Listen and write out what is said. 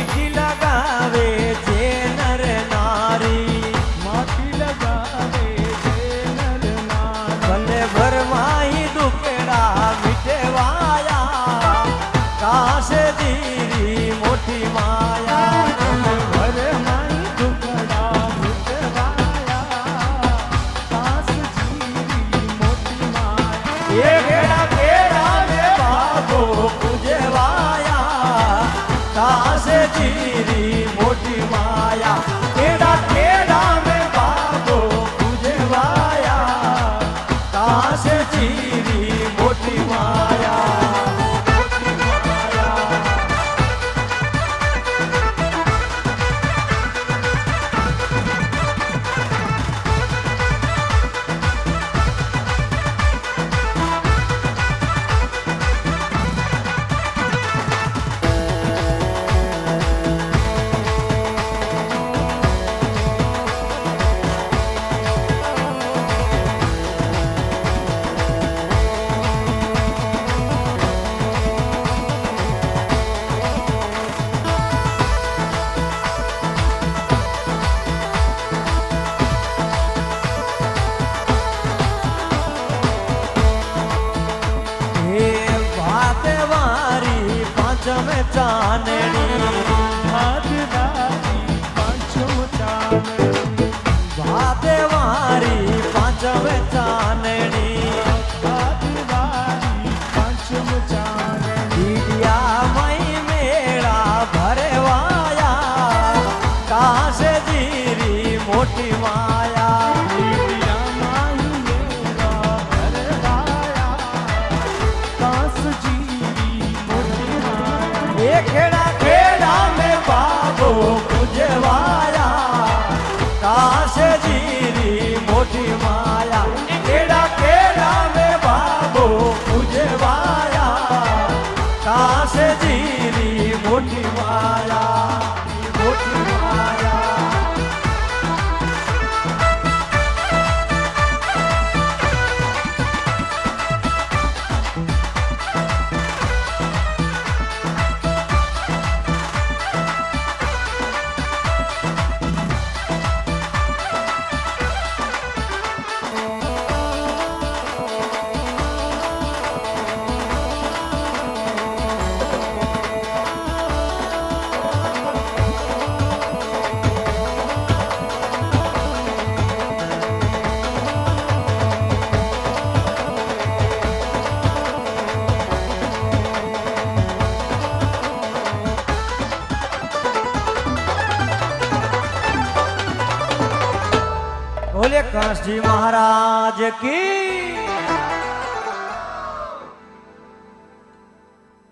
મીઠી લગાવે છે નર નારી, માટી લગાવે છે નર નારી. ભલે ભરમાઈ દુખડા મીઠવાયા, કાશે જીરી મોટી માયા. ભરમાઈ દુખડા મિટવાયા, કાસ જીવી મોટી માયા. એ ઘેડા ઘેડા મે બાબો પૂજવાયા, કાશે જીરી મોટી માયા. ઘેડા ઘેડા મે બાબો પૂજવાયા, કાશે જીરી મોટી માયા. પાંચમે ચાંદણી, ભાદરાવી પાંચમ ચાંદણી. ભાતે વારી પાંચમે ચાંદણી, ભાદરાવી પાંચમ ચાંદણી. દીડિયા મઈ મેળા ભરવાયા, કાશે જીરી મોટી માયા. દીડિયામાં મેળા ભરવાયા, કાસ જીવી મોટી માયા. એ ખેડા ખેડા મે બાબો પૂજવાયા, કાશે જીરી મોટી માયા. ખેડા ખેડા મે બાબો પૂજવાયા, કાશે જીરી મોટી માયા. મોટી માયા. बोले काशी महाराज की